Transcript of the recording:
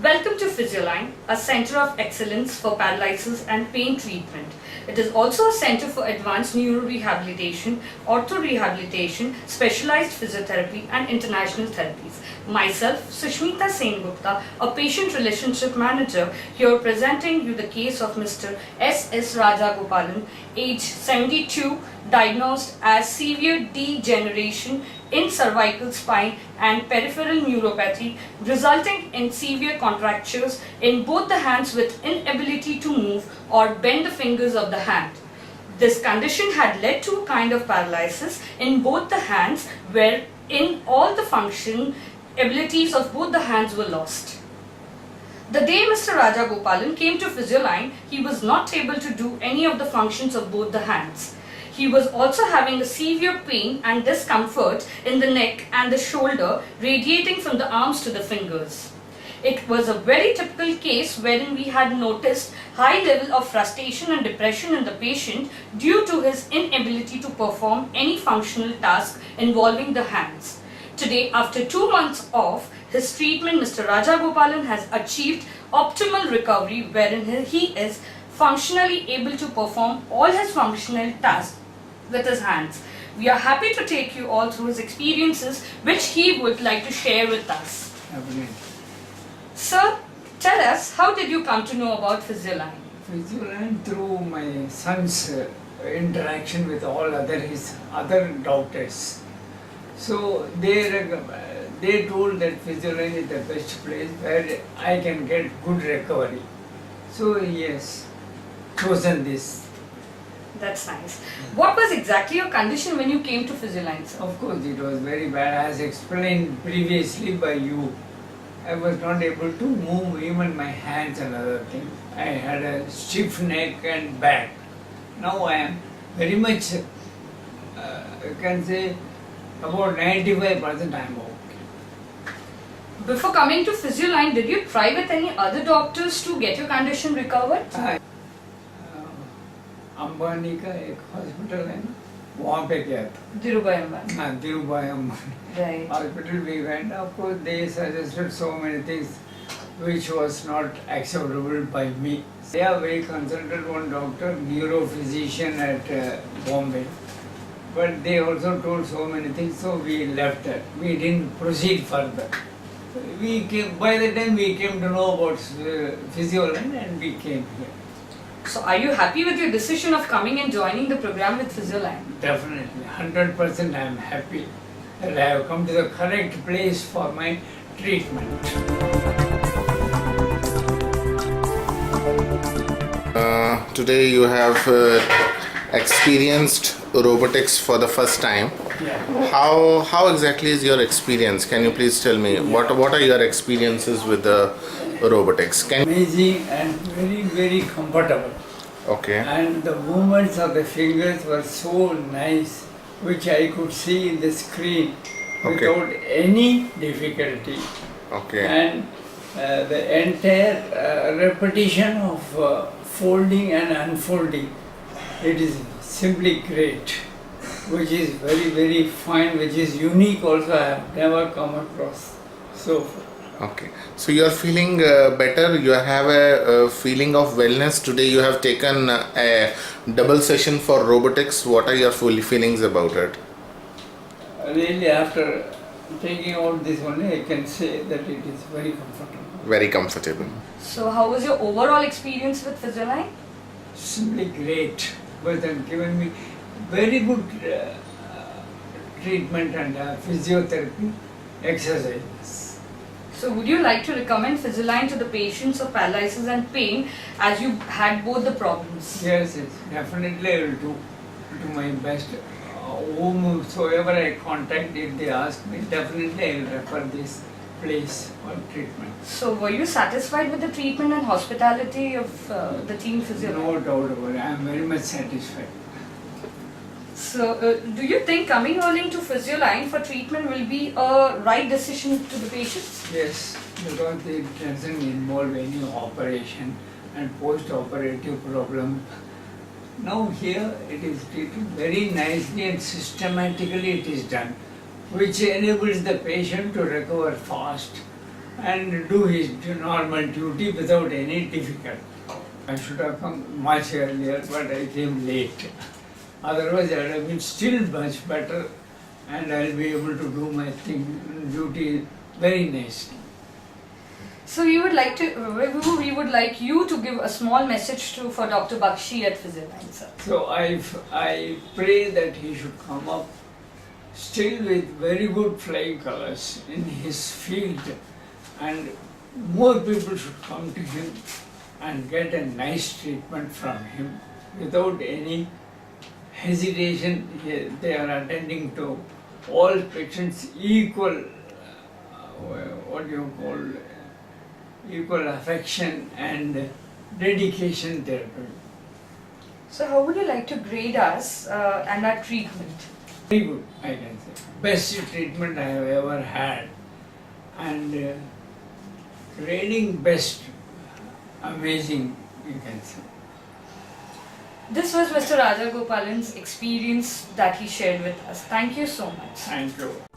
Welcome to Physioline, a center of excellence for paralysis and pain treatment. It is also a center for advanced neurorehabilitation, ortho-rehabilitation, specialized physiotherapy and international therapies. Myself, Sushmita Sengupta, a patient relationship manager, here presenting you the case of Mr. S.S. Rajagopalan, age 72, diagnosed as severe degeneration in cervical spine and peripheral neuropathy, resulting in severe contractures in both the hands with inability to move or bend the fingers of the hand. This condition had led to a kind of paralysis in both the hands wherein all the function abilities of both the hands were lost. The day Mr. Rajagopalan came to Physioline, he was not able to do any of the functions of both the hands. He was also having a severe pain and discomfort in the neck and the shoulder, radiating from the arms to the fingers. It was a very typical case wherein we had noticed high level of frustration and depression in the patient due to his inability to perform any functional task involving the hands. Today, after 2 months of his treatment, Mr. Rajagopalan has achieved optimal recovery wherein he is functionally able to perform all his functional tasks with his hands. We are happy to take you all through his experiences which he would like to share with us. Sir, tell us, how did you come to know about Physioline? Physioline through my son's interaction with all his other doctors. So they told that Physioline is the best place where I can get good recovery. So he has chosen this. That's nice. What was exactly your condition when you came to Physioline, sir? Of course, it was very bad, as explained previously by you. I was not able to move even my hands and other things. I had a stiff neck and back. Now I am very much, you can say, about 95% I am okay. Before coming to Physioline, did you try with any other doctors to get your condition recovered? Ambani का एक hospital है ना, वहाँ पे गया था. Dhirubhai Ambani. हाँ, Dhirubhai Ambani. Right. Hospital we went. Of course, they suggested so many things which was not acceptable by me. Yeah, we consulted one doctor, neurophysician at Bombay. But they also told so many things, so we left it. We didn't proceed further. By the time we came to know about Physioline and we came here. So are you happy with your decision of coming and joining the program with Physioline? Definitely, 100% I am happy that I have come to the correct place for my treatment. Today you have experienced robotics for the first time. Yeah. How exactly is your experience? Can you please tell me what are your experiences with the robotics? Amazing and very, very comfortable. Okay. And the movements of the fingers were so nice, which I could see in the screen without any difficulty. Okay. And the entire repetition of folding and unfolding, it is simply great, which is very, very fine, which is unique also. I have never come across so far. Okay. So you are feeling better. You have a feeling of wellness. Today you have taken a double session for robotics. What are your feelings about it? Really, after taking out this only, I can say that it is very comfortable. Very comfortable. So how was your overall experience with Physioline? Simply great. But they've given me very good treatment and physiotherapy exercises. So would you like to recommend Physioline to the patients of paralysis and pain as you had both the problems? Yes, definitely I will do my best. Whomsoever I contact, if they ask me, definitely I will refer this place for treatment. So were you satisfied with the treatment and hospitality of the team Physioline? No doubt about it. I am very much satisfied. So do you think coming early to Physioline for treatment will be a right decision to the patients? Yes, because it doesn't involve any operation and post-operative problem. Now here it is treated very nicely and systematically it is done, which enables the patient to recover fast and do his normal duty without any difficulty. I should have come much earlier, but I came late. Otherwise, I would have been still much better, and I'll be able to do my duty very nicely. So we would like you to give a small message for Dr. Bakshi at Physioline, sir. So I pray that he should come up still with very good flying colors in his field, and more people should come to him and get a nice treatment from him without any hesitation. They are attending to all patients equal, equal affection and dedication there. So how would you like to grade us and our treatment? Very good, I can say. Best treatment I have ever had. And grading best, amazing, you can say. This was Mr. Rajagopalan's experience that he shared with us. Thank you so much. Thank you.